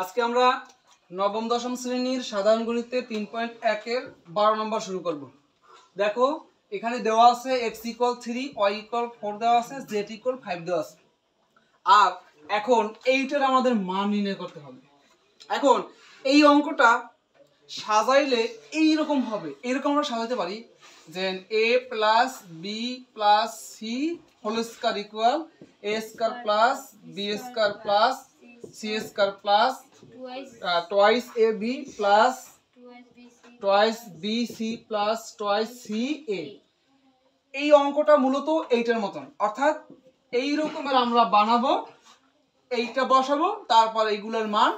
আজকে আমরা নবম দশম শ্রেণীর সাধারণ গণিতে 3.1 এর 12 নম্বর শুরু করব। দেখো এখানে দেওয়া আছে x = 3, y = 4 দেওয়া আছে, z = 5 দেওয়া আছে। আর এখন এইটার আমাদের মান নির্ণয় করতে হবে। এখন এই অঙ্কটা সাজাইলে এই রকম হবে, এরকম আমরা সাজাতে পারি যে a + b + c whole square equal a square plus b square plus c square plus twice ab plus twice bc plus twice ca। এই অঙ্কটা মূলত এইটার মতন, অর্থাৎ এই রকমের আমরা বানাবো, এইটা বসাবো, তারপর এইগুলোর মান,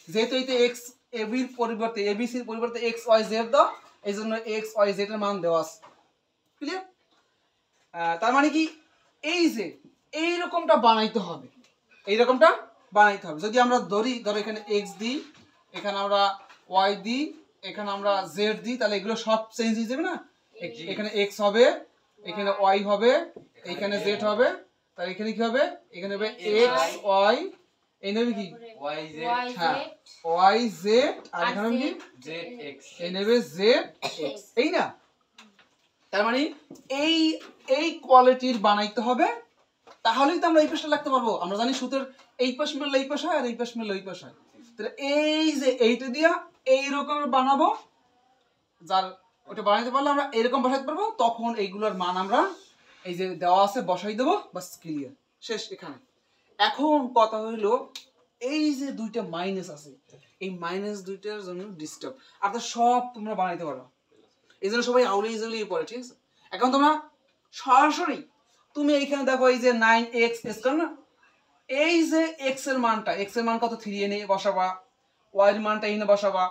যেহেতু এইতে x ab এর পরিবর্তে abc এর পরিবর্তে x y z দাও, এইজন্য x y z এর মান দেওয়া আছে। ক্লিয়ার? তার মানে কি এই যে এই রকমটা বানাইতে হবে, এই রকমটা বানাইতে হবে। যদি আমরা ধরো এখানে x দিই, এখানে আমরা y দিই, এখানে আমরা z দিই, তাহলে এগুলো সব চেঞ্জ হয়ে যাবে না? এখানে x হবে, এখানে y হবে, এখানে z হবে, তাহলে এখানে কি হবে? এখানে হবে x y, এই নেবে কি y z, হ্যাঁ y z, আর এখানে কি z x, এই নেবে z x, এই না? তার মানে এই কোয়ালিটির বানাইতে হবে, তাহলেই তো আমরা এই পাশটা লিখতে পারবো। আমরা জানি সূত্রের এই পাশ মিললে এই পাশ হয়, আর এই পাশ মিললে ওই পাশ হয়। তাহলে এই যে এইটা দিয়া এই রকমের বানাবো, যার ওটা বানাইতে পারলে আমরা এরকম বসাইতে পারবো, তখন এইগুলোর মান আমরা এই যে দেওয়া আছে বসাই দেবো, বাস ক্লিয়ার, শেষ এখানে। এখন কথা হইলো এই যে দুইটা মাইনাস আছে, এই মাইনাস দুইটার জন্য ডিস্টার্ব, আর তো সব তোমরা বানাইতে পারো, এই জন্য সবাই আউলিয়ে জ্বলিয়ে পড়ে, ঠিক আছে? এখন তোমরা সরাসরি তুমি এইখানে দেখো এই যে 9x স্কয়ার না, এই যে x এর মানটা, x এর মান কত 3 এনে বসাবা, y এর মানটা এনে বসাবা,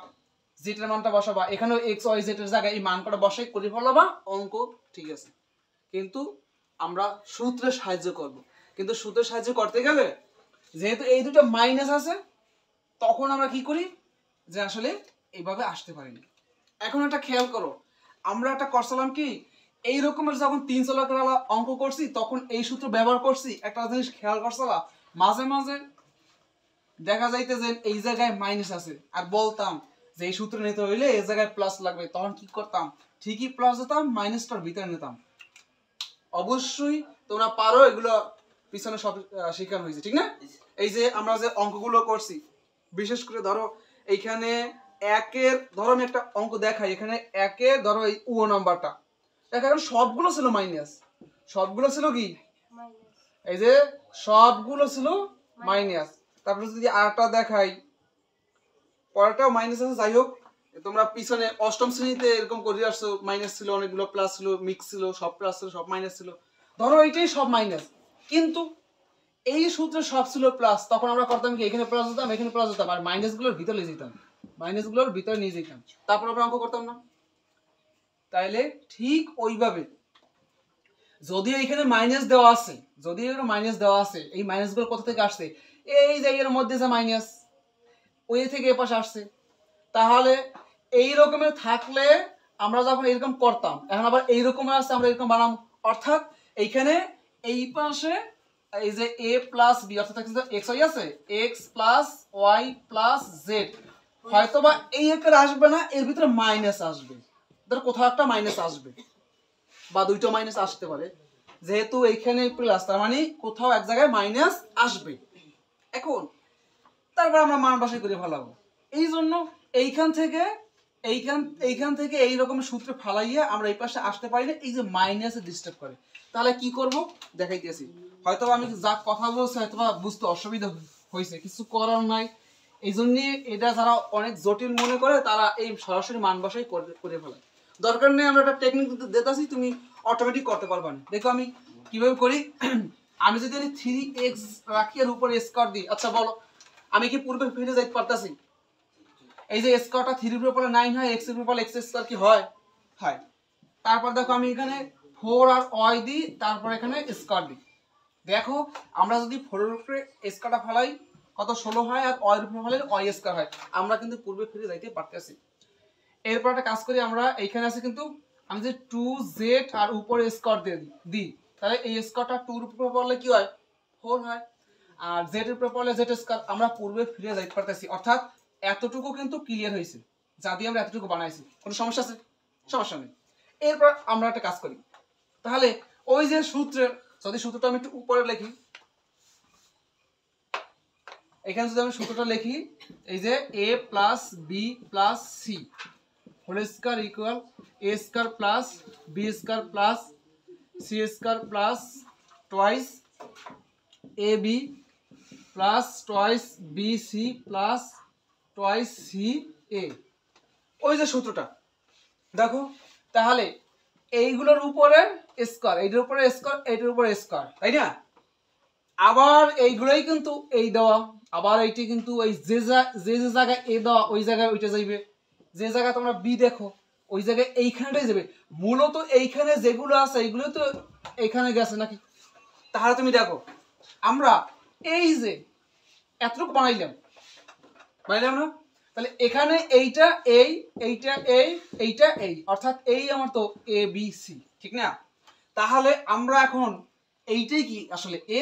z এর মানটা বসাবা, এখানেও x y z এর জায়গায় এই মান কটা বসাই করে ফেলাবা, অঙ্ক ঠিক আছে। কিন্তু আমরা সূত্রের সাহায্য করব, কিন্তু সূত্রের সাহায্য করতে গেলে যেহেতু এই দুটো মাইনাস আছে, তখন আমরা কি করি যে আসলে এইভাবে আসতে পারি না। এখন একটা খেয়াল করো, আমরা একটা করছিলাম কি, এই রকমের যখন 3 চলকের অঙ্ক করছি তখন এই সূত্র ব্যবহার করছি। একটা জিনিস খেয়াল করছিলাম, মাঝে মাঝে দেখা যাইতে যে এই জায়গায় মাইনাস আছে, আর বলতাম যে এই সূত্র নিতে হইলে এই জায়গায় প্লাস লাগবে, তখন কি করতাম, ঠিকই প্লাস দিতাম, মাইনাসটার ভিতরে নিতাম। অবশ্যই তোমরা পারো, এগুলো পিছনে সব শেখানো হয়েছে, ঠিক না? এই যে আমরা যে অঙ্কগুলো করছি, বিশেষ করে ধরো এইখানে একের, ধরো আমি একটা অঙ্ক দেখাই, এখানে একের ধরো এই ও নাম্বারটা দেখা গেল সবগুলো ছিল মাইনাস, সবগুলো ছিল কি এই যে সবগুলো ছিল মাইনাস। তারপরে যদি আরেকটা দেখাই, পরেরটাও মাইনাস আছে, যাই হোক তোমরা পিছনে অষ্টম শ্রেণীতে এরকম করে আসছো, মাইনাস ছিল অনেকগুলো, প্লাস ছিল, মিক্স ছিল, সব প্লাস ছিল, সব মাইনাস ছিল। ধরো এইটাই সব মাইনাস, কিন্তু এই সূত্রে সব ছিল প্লাস, তখন আমরা করতাম কি, এখানে প্লাস দিতাম, এখানে প্লাস দিতাম, আর মাইনাসগুলোর ভিতরে নিয়ে যেতাম, মাইনাসগুলোর ভিতরে নিয়ে যেতাম, তারপর আমরা অঙ্ক করতাম না। তাইলে ঠিক ওইভাবে যদিও এখানে মাইনাস দেওয়া আছে, যদিও এখানে মাইনাস দেওয়া আছে, এই মাইনাসগুলো কোথা থেকে আসছে, এই যে এর মধ্যে যে মাইনাস, ওই থেকে এ পাশে আসছে। তাহলে এই রকমের থাকলে আমরা যখন এরকম করতাম, এখন আবার এই রকমের আসছে, আমরা এরকম বানাম, অর্থাৎ এইখানে এই পাশে এই যে a প্লাস b, অর্থাৎ x y আছে, x plus y plus z, হয়তোবা এই একের আসবে না, এর ভিতরে মাইনাস আসবে, ধর কোথাও একটা মাইনাস আসবে, বা দুইটা মাইনাস আসতে পারে, যেহেতু এইখানে প্লাস, তার মানে কোথাও এক জায়গায় মাইনাস আসবে। এখন তারপর আমরা মান বসাই করে ফেলাবো, এই জন্য এইখান থেকে এই রকমের সূত্র ফালাইয়া আমরা এই পাশে আসতে পারি না, এই যে মাইনাসে ডিস্টার্ব করে। তাহলে কি করব দেখাইতেছি, হয়তো আমি যা কথা বলছি হয়তো বুঝতে অসুবিধা হয়েছে, কিছু করার নাই। এই জন্য এটা যারা অনেক জটিল মনে করে তারা এই সরাসরি মান বসাই করে ফেলায়, দরকার নেই। আমরা একটা টেকনিক দিতেছি, তুমি অটোমেটিক করতে পারবা না। দেখো আমি কিভাবে করি, আমি যদি 3x রাখি আর উপরে স্কয়ার দিই, আচ্ছা বলো আমি কি পূর্বে ফিরে যাইতে পারতাছি? এই যে স্কয়ারটা 3 এর উপরে পড়লে 9 হয়, x এর উপরে পড়লে x স্কয়ার কি হয়? হয়। তারপর দেখো আমি এখানে 4 আর y দিই, তারপর এখানে স্কয়ার দিই। দেখো আমরা যদি 4 এর উপরে স্কয়ারটা ফেলাই কত 16 হয়, আর y এর উপরে ফেলালে y স্কয়ার হয়। আমরা কিন্তু পূর্বে ফিরে যাইতে পারতেছি। এরপর একটা কাজ করি, আমরা এইখানে আছে কিন্তু আমি যে 2z আর উপরে স্কয়ার দিই, তাহলে এই স্কয়ারটা 2 এর উপরে পড়লে কি হয়? 4 হয়। আর জেড এর উপরে পড়লে জেড স্কয়ার। আমরা পূর্বে ফিরে যাইতে পারতেছি, অর্থাৎ এতটুকু কিন্তু ক্লিয়ার হয়েছে, যা দিয়ে আমরা এতটুকু বানাইছি। কোনো সমস্যা আছে? সমস্যা নেই। এরপর আমরা একটা কাজ করি, তাহলে ওই যে সূত্রের, যদি সূত্রটা আমি একটু উপরে লিখি, এখানে যদি আমি সূত্রটা লিখি, এই যে a plus B plus C whole square equal a square plus B square plus C square plus twice A B plus twice B C plus twice C A. ওই যে সূত্রটা দেখো, তাহলে এইগুলোর উপরে স্কয়ার, এইটার উপরে স্কয়ার, এইটার উপরে স্কয়ার, তাই না? আবার এইগুলোই কিন্তু এই দেওয়া, আবার এইটি কিন্তু এই যে জায়গায় এ দেওয়া ওই জায়গায় ওইটা যাইবে, যে জায়গায় তোমরা বি দেখো ওই জায়গায় এইখানটাই যাবে। মূলত এইখানে যেগুলো আছে এইগুলো তো এইখানে গেছে নাকি? তাহলে তুমি দেখো আমরা এই যে এতটুকু বানাইলাম না, তাহলে এখানে এইটা এই, এইটা এই, এইটা এই, অর্থাৎ এই আমার তো এ বি সি, ঠিক না? তাহলে আমরা এখন এইটাই কি আসলে এ,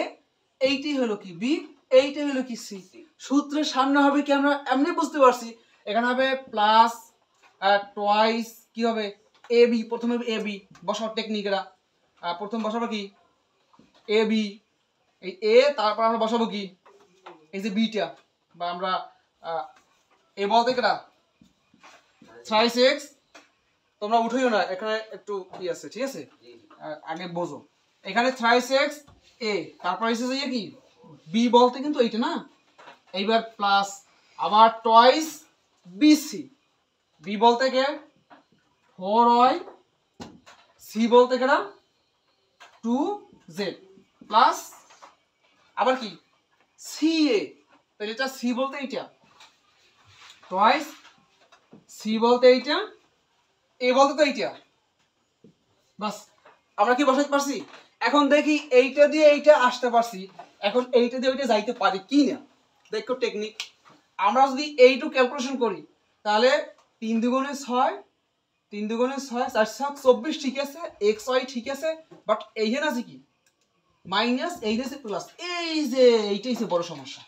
এইটাই হলো কি বি, এইটাই হলো কি সি। সূত্রের সামনে হবে কি আমরা এমনি বুঝতে পারছি, এখানে হবে প্লাস টুয়াইস কি হবে এ বি, প্রথমে এ বি বসাও টেকনিকরা, প্রথম বসাবো কি এ বি, এই এ, তারপর আমরা বসাবো কি এই যে বিটা, বা আমরা এ বলতে কেটা থ্রাইস এক্স, তোমরা উঠেও না, এখানে একটু কি আছে, ঠিক আছে, আগে বোঝো। এখানে থ্রাইস এক্স এ, তারপর এসে যে কি বি বলতে কিন্তু এইটা না, এইবার প্লাস আবার টয়েস বিসি, বি বলতে কে 4y, সি বলতে কেটা 2z, প্লাস আবার কি সি এ, তাহলে এটা সি বলতে এইটা টয়েস, সি বলতে এইটা, এ বলতে তো এইটা, বাস আমরা কি বসাইতে পারছি। এখন দেখি এইটা দিয়ে এইটা আসতে পারছি, এখন এইটা দিয়ে ওইটা যাইতে পারি কি না, দেখো টেকনিক। আমরা যদি এইটুকু ক্যালকুলেশন করি তাহলে 3 দুগুণে 6, 3 দুগুণে 6, 4 7 24, ঠিক আছে, এক্স ওয়াই ঠিক আছে, বাট এইখানে আছে কি মাইনাস, এইটা আছে প্লাস, এই যে এইটাই হচ্ছে বড় সমস্যা।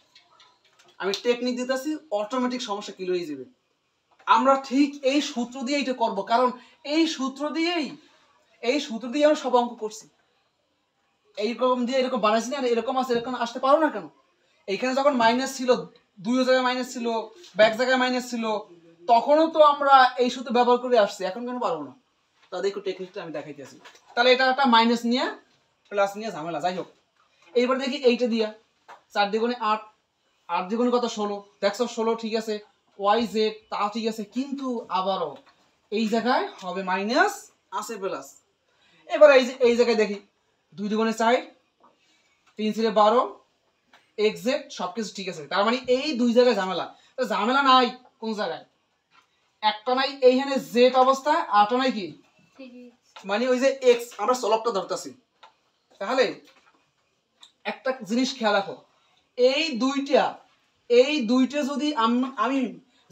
আমি টেকনিক দিতেছি, অটোমেটিক সমস্যা ক্লিয়ার হয়ে যাবে। আমরা ঠিক এই সূত্র দিয়ে এটা করব, কারণ এই সূত্র দিয়ে আমরা সব অঙ্ক করছি, এইরকম দিয়ে এরকম বানাইছি না, এরকম আছে, এরকম আসতে পারো না কেন? এইখানে যখন মাইনাস ছিল, দুই জায়গায় মাইনাস ছিল, ব্যাক জায়গায় মাইনাস ছিল, তখনও তো আমরা এই সূত্র ব্যবহার করে আসছি, এখন কেন পারবো না? তাদের একটু টেকনিকটা আমি দেখাইতেছি। তাহলে এটা একটা মাইনাস নিয়ে প্লাস নিয়ে ঝামেলা, যাই হোক। এইবার দেখি এইটা দিয়া 4 দ্বিগুণে 8, 8 দ্বিগুণে কত 16, দেখছো 16 ঠিক আছে, ওয়াই জেড তা ঠিক আছে, কিন্তু আবারও এই জায়গায় হবে মাইনাস আছে প্লাস। এবার এই জায়গায় দেখি 2 দ্বিগুণে 4, 3 × 12, এক্স জেড সবকিছু ঠিক আছে, তার মানে এই দুই জায়গায় ঝামেলা। ঝামেলা নাই কোন জায়গায়, একটা নাই এইখানে জেড অবস্থা, আরটা নাই কি মানে ওই যে এক্স, আমরা সলভটা ধরতেছি। তাহলে একটা জিনিস খেয়াল রাখো, এই দুইটা যদি আমি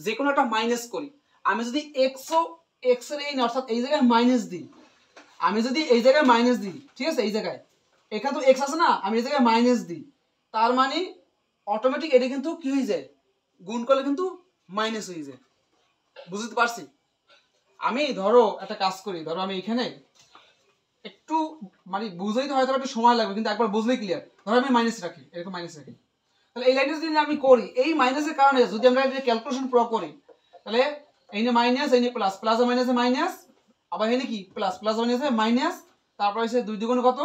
যে কোনো একটা মাইনাস করি, আমি যদি এক্স এর এই না, অর্থাৎ এই জায়গায় মাইনাস দিই, আমি যদি এই জায়গায় মাইনাস দিই, ঠিক আছে, এই জায়গায় এখানে তো এক্স আছে না, আমি এই জায়গায় মাইনাস দিই, তার মানে অটোমেটিক এটা কিন্তু কি হয়ে যায়, গুণ করলে কিন্তু মাইনাস হয়ে যায়। বুঝতে পারছি? আমি ধরো একটা কাজ করি, ধরো আমি এখানে একটু মানে বুঝাইতে হয়তো একটু সময় লাগবে, কিন্তু একবার বুঝলেই ক্লিয়ার। ধরো আমি মাইনাস রাখি, এরকম মাইনাস রাখি, তাহলে এই লাইনটা যদি আমি করি, এই মাইনাসের কারণে যদি আমরা এটা ক্যালকুলেশন প্রয়োগ করি, তাহলে এই যে মাইনাস, এই যে প্লাস, প্লাস আর মাইনাসে মাইনাস, আবার এখানে কি প্লাস, প্লাস মাইনাসে মাইনাস, তারপর এসে 2 দ্বিগুণে কত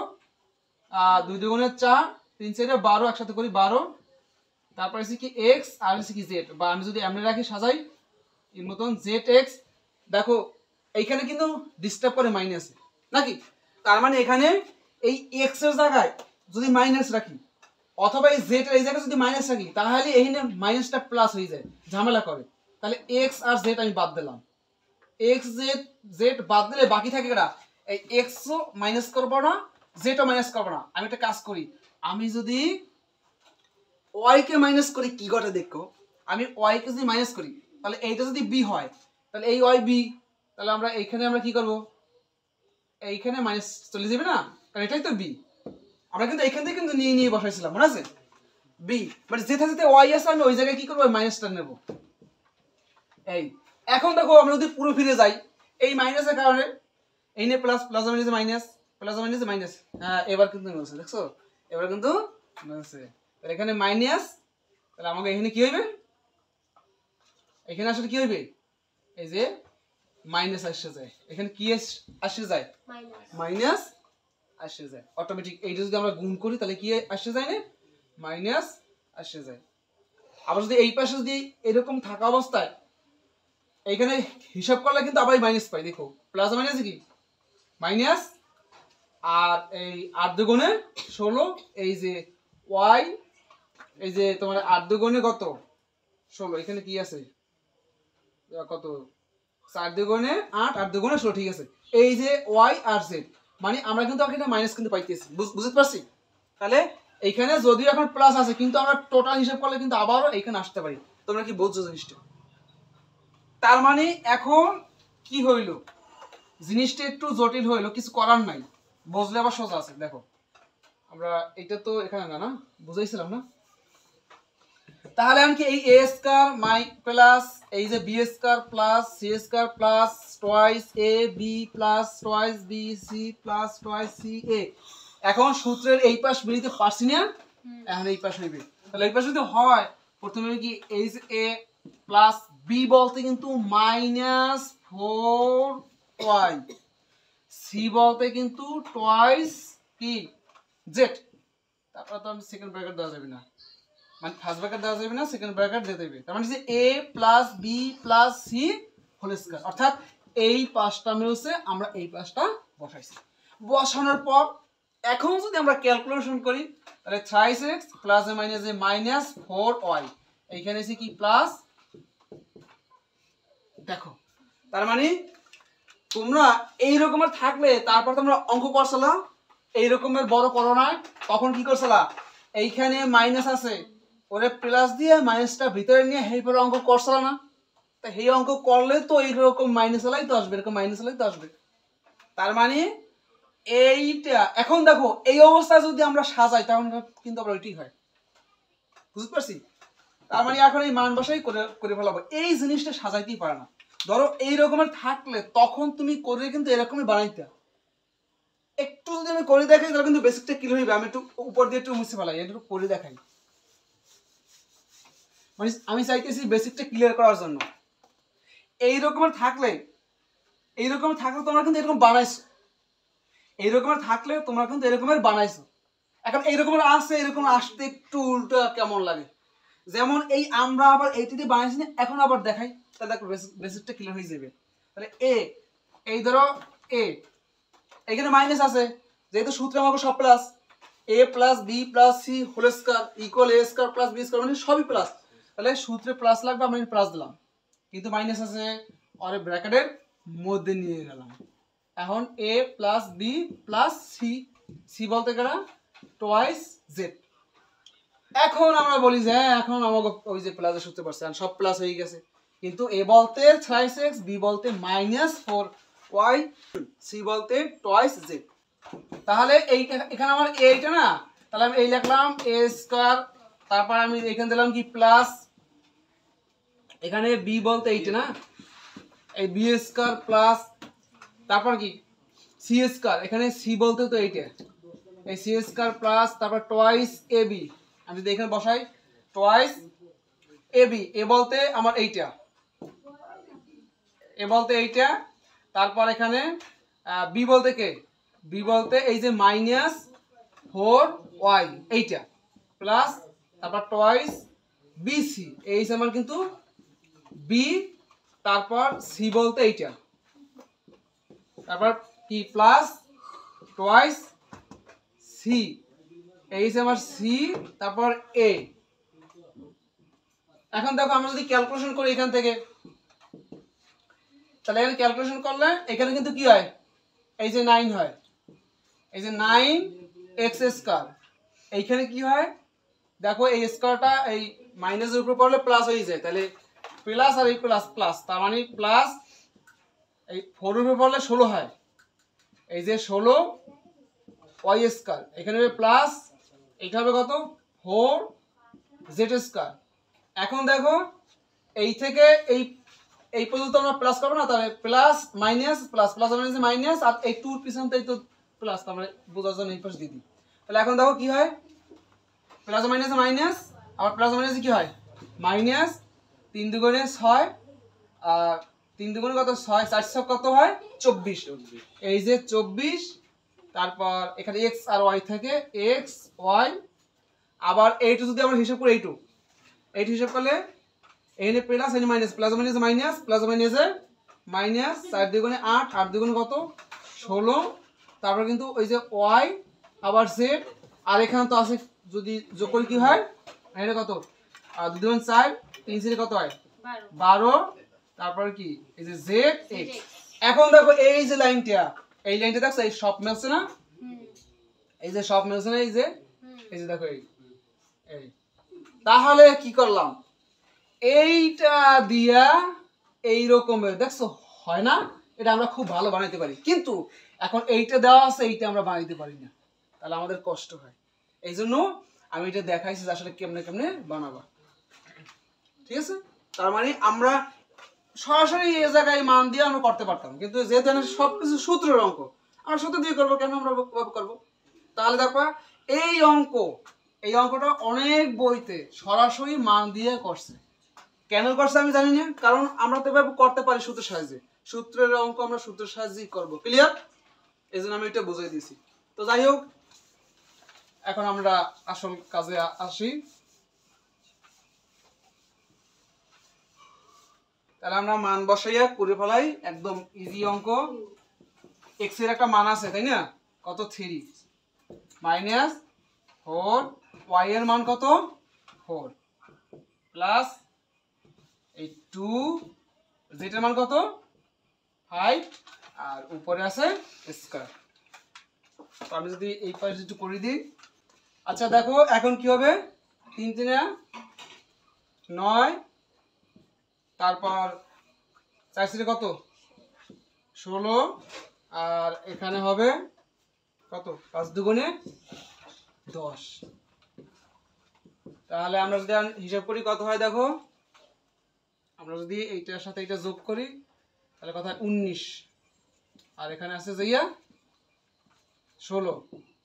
2 দ্বিগুণে 4, 3 × 12, একসাথে করি 12, তারপর এসে কি এক্স আর এসে কি জেড, বা আমি যদি এমনি রাখি সাজাই এর মতন জেড এক্স। দেখো এইখানে কিন্তু ডিস্টার্ব করে মাইনাস নাকি, তার মানে এখানে এই এক্স এর জায়গায় যদি মাইনাস রাখি, অথবা এই জেড এই জায়গায় যদি মাইনাস রাখি, তাহলে এইখানে মাইনাসটা প্লাস হয়ে যায়, ঝামেলা করে। তাহলে এক্স আর জেড আমি বাদ দিলাম, এক্স জেড বাদ দিলে বাকি থাকে কারা, এই এক্সও মাইনাস করবো না, জেডও মাইনাস করবো না। আমি একটা কাজ করি, আমি যদি ওয়াই কে মাইনাস করি কি ঘটে দেখো, আমি ওয়াই কে যদি মাইনাস করি, তাহলে এইটা যদি বি হয়, তাহলে এই ওয়াই বি, তাহলে আমরা এইখানে আমরা কি করব, এইখানে মাইনাস চলে যাবে না, কারণ এটাই তো বি। আমরা কিন্তু এইখান থেকে কিন্তু নিয়ে বসাইছিলাম, মনে আছে? বি, বাট যেটা যেতে ওয়াই আছে আমি ওই জায়গায় কি করবো, মাইনাসটা নেব। এই এখন দেখো আমরা যদি পুরো ফিরে যাই, এই মাইনাসের কারণে এই নিয়ে plus, plus minus minus, plus minus minus, হ্যাঁ এবার কিন্তু মিলছে, দেখছো এবার কিন্তু মিলছে। তাহলে এখানে মাইনাস, তাহলে আমাকে এখানে কি হইবে, এখানে আসলে কি হইবে, এই যে মাইনাস আসে যায়, এখানে কি আসে যায়, মাইনাস আসে যায় অটোমেটিক। এইটা যদি আমরা গুণ করি তাহলে কি আসে যায় না, মাইনাস আসে যায়। আবার যদি এই পাশে যদি এরকম থাকা অবস্থায় এইখানে হিসাব করলে কিন্তু আবার মাইনাস পাই, দেখো প্লাস মাইনাস কি মাইনাস, আর এই 8 দুগুণে 16, এই যে ওয়াই, এই যে তোমার 8 দুগুণে কত 16, এখানে কি আছে কত 4 দুগুণে 8, 8 দুগুণে 16, ঠিক আছে। এই যে ওয়াই আর জেড, মানে আমরা কিন্তু এখানে মাইনাস কিন্তু পাইতেছি, বুঝতে পারছি। তাহলে এইখানে যদিও এখন প্লাস আছে কিন্তু আমরা টোটাল হিসাব করলে কিন্তু আবারও এইখানে আসতে পারি। তোমরা কি বুঝছো জিনিসটা? তার মানে এখন কি হইল, জিনিসটা একটু জটিল হইলো, কিছু করার নাই, বুঝলে আবার সোজা আছে। দেখো আমরা এটা তো এখানে না বুঝাইছিলাম না, তাহলে আমি কি এই এ স্কয়ার মাই প্লাস এই যে B square plus C square plus twice A B plus twice B C plus twice C A, এখন সূত্রের এই পাশ মিলিতে পারছি না, এখন এই পাশ হইবে। তাহলে এই পাশ যদি হয় প্রথমে কি এই যে এ প্লাস বি বলতে কিন্তু মাইনাস 4y, সি বলতে কিন্তু টুয়াইস কি জেড, তারপর তো আমি সেকেন্ড ব্র্যাকেট দেওয়া যাবে না, মানে ফার্স্ট ব্র্যাকেট দেওয়া যাবে না, সেকেন্ড ব্র্যাকেট দিতে হবে। তার মানে যে a plus B plus C whole square, অর্থাৎ এই পাঁচটা মিলছে, আমরা এই পাঁচটা বসাইছি। বসানোর পর এখন যদি আমরা ক্যালকুলেশন করি তাহলে 3x প্লাস এ মাইনাস এ মাইনাস 4y, এইখানে আছে কি প্লাস, দেখো তার মানে তোমরা এই রকমের থাকলে তারপর তোমরা অঙ্ক করছলা, এই রকমের বড় করো না, তখন কি করছলা এইখানে মাইনাস আছে ওরে প্লাস দিয়ে মাইনাসটা ভিতরে নিয়ে এই পরে অঙ্ক করছলা না, তা এই অঙ্ক করলে তো এইরকম মাইনাস হলাই তো আসবে, এরকম মাইনাস হলাই তো আসবে। তার মানে এইটা এখন দেখো এই অবস্থায় যদি আমরা সাজাই তাহলে কিন্তু আবার ওইটাই হয়, বুঝতে পারছি। তার মানে এখন এই মান বসাই করে ফেলাবো, এই জিনিসটা সাজাইতেই পারে না। ধরো এই রকমের থাকলে তখন তুমি করে কিন্তু এরকমই বানাইতে, একটু যদি আমি করে দেখাই তাহলে কিন্তু বেসিকটা ক্লিয়ার হইবে। আমি একটু উপর দিয়ে একটু মুছে ফেলাই, একটু করে দেখাই, মানে আমি চাইতেছি বেসিকটা ক্লিয়ার করার জন্য। এই রকমের থাকলে তোমরা কিন্তু এরকম বানাইছো, এই রকমের থাকলে তোমরা কিন্তু এরকমের বানাইছো। এখন এই রকমের আসছে, এরকম আসতে একটু উল্টা কেমন লাগে, যেমন এই আমরা আবার এইটা দিয়ে বানাইছি না, এখন আবার দেখাই, তাহলে দেখো বেসিকটা ক্লিয়ার হয়ে যাবে। তাহলে এ, এই ধরো এ, এখানে মাইনাস আছে যেহেতু সূত্রে আমাকে সব plus, A plus B plus C whole square equal A square plus B square, মানে সবই প্লাস। তাহলে সূত্রে প্লাস লাগবে, আমি প্লাস দিলাম, কিন্তু মাইনাস আছে আরে ব্র্যাকেটের মধ্যে নিয়ে গেলাম। এখন A plus B plus C, C বলতে গেলে টুয়াইস জেড। এখন আমরা বলি যে হ্যাঁ এখন আমাকে ওই যে প্লাসের সূত্র পারছে, সব প্লাস হয়ে গেছে, কিন্তু এ বলতে 3x, বি বলতে -4y, সি বলতে টুয়াইস জেড। তাহলে এই এখানে আমার এইটা না, তাহলে আমি এই লিখলাম a স্কয়ার, তারপর আমি এখানে দিলাম কি প্লাস, এখানে বি বলতে এইটা না, এই বি স্কয়ার প্লাস, তারপর কি সি স্কয়ার, এখানে সি বলতে তো এইটা, এই সি স্কয়ার প্লাস, তারপর টুয়াইস এ বি, আমি যদি এখানে বসাই টুয়াইস এ বি, এ বলতে আমার এইটা, এ বলতে এইটা, তারপর এখানে বি বলতে কে, বি বলতে এই যে -4y এইটা প্লাস, তারপর টুয়াইস বি সি, এই আমার কিন্তু বি, তারপর সি বলতে এইটা, তারপর কি প্লাস টুয়াইস সি, এই আমার সি, তারপর এ। এখন দেখো আমরা যদি ক্যালকুলেশন করি এখান থেকে, তাহলে এখানে ক্যালকুলেশন করলে এখানে কিন্তু কি হয়, এই যে 9 হয়, এই যে 9x স্কয়ার, এইখানে কি হয় দেখো এই স্কয়ারটা এই মাইনাসের উপর পড়লে প্লাস হয়ে যায়, তাহলে প্লাস আর এই প্লাস প্লাস, তার মানে প্লাস এই 4 এর উপর পড়লে 16 হয়, এই যে 16y স্কয়ার, এখানে হবে প্লাস, এইটা হবে কত 4 জেড স্কয়ার। এখন দেখো এই থেকে এই এই পর্যন্ত আমরা প্লাস করব না, তাহলে plus minus plus plus minus minus, আর এই 2 এর পিছনতেই তো প্লাস, আমরা বোঝার জন্য এই পাশে দিয়ে দিই। তাহলে এখন দেখো কি হয়, প্লাস মাইনাস মাইনাস, আবার প্লাস মাইনাস কি হয় মাইনাস, 3 দুগুণে 6, আর 3 দুগুণে কত 6, 4 6 কত হয় 24, এই যে 24। তারপর এখানে x আর y থেকে x y, আবার এইটু যদি আমরা হিসাব করি এইটু হিসাব করলে এখানে প্লাস এখানে minus, plus minus minus plus মাইনাসে মাইনাস, 4 দুগুণে 8, 8 দুগুণে কত 16। তারপর কিন্তু ওই যে y আবার z, আর এখানে তো আছে যদি যোগ করি কি হয় এটা কত 2 দুগুণ 4, 3 4 কত হয় 12। তারপর কি এই যে z x। এখন দেখো এই যে লাইনটা, এই লাইনটা দেখছো এই সব মিলছে না, এই যে সব মিলছে না, এই যে দেখো এই তাহলে কি করলাম, এইটা দিয়া এই রকমের দেখছো হয় না, এটা আমরা খুব ভালো বানাইতে পারি। কিন্তু এখন এইটা দেওয়া আছে, এইটা আমরা বানাইতে পারি না, তাহলে আমাদের কষ্ট হয়। এই জন্য আমি এটা দেখাইছি যে আসলে কেমনে কেমনে বানাবা, ঠিক আছে। তার মানে আমরা সরাসরি এই জায়গায় মান দিয়ে আমরা করতে পারতাম, কিন্তু যেহেতু সবকিছু সূত্রের অঙ্ক, আমরা সূত্র দিয়ে করবো, কেন আমরা করবো। তাহলে দেখো এই অঙ্কটা অনেক বইতে সরাসরি মান দিয়ে করছে। কেন করছে আমি জানি না, কারণ আমরা তো এভাবে করতে পারি সূত্রের সাহায্যে, সূত্রের অঙ্ক আমরা সূত্রের সাহায্যেই করবো, ক্লিয়ার। এই জন্য আমি এটা বুঝিয়ে দিয়েছি। তো যাই হোক, এখন আমরা আসল কাজে আসি। তাহলে আমরা মান বসাইয়া করে ফেলাই, একদম ইজি অঙ্ক। এক্স এর একটা মান আছে তাই না, কত 3 মাইনাস 4, ওয়াই এর মান কত 4 প্লাস এই 2, জেড এর মান কত 5, আর উপরে আছে স্কয়ার। তো আমি যদি এই পাশে একটু করে দিই, আচ্ছা দেখো এখন কি হবে, 3 3 9, তারপর 4 4 কত 16, আর এখানে হবে কত 5 দুগুণে 10। তাহলে আমরা যদি হিসাব করি কত হয়, দেখো আমরা যদি এইটার সাথে এটা যোগ করি তাহলে কত হয় 19, আর এখানে আছে যাইয়া 16,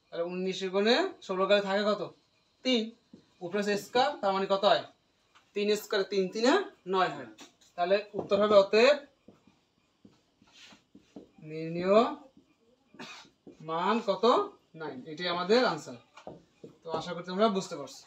তাহলে 19 গুণে 16 কালে থাকে কত 3, উপরে স্কয়ার, তার মানে কত হয় 3 স্কয়ার 3 3 9 হয়। তাহলে উত্তর হবে অতএব নির্ণয় মান কত 9, এটাই আমাদের আনসার। তো আশা করি তোমরা বুঝতে পারছো।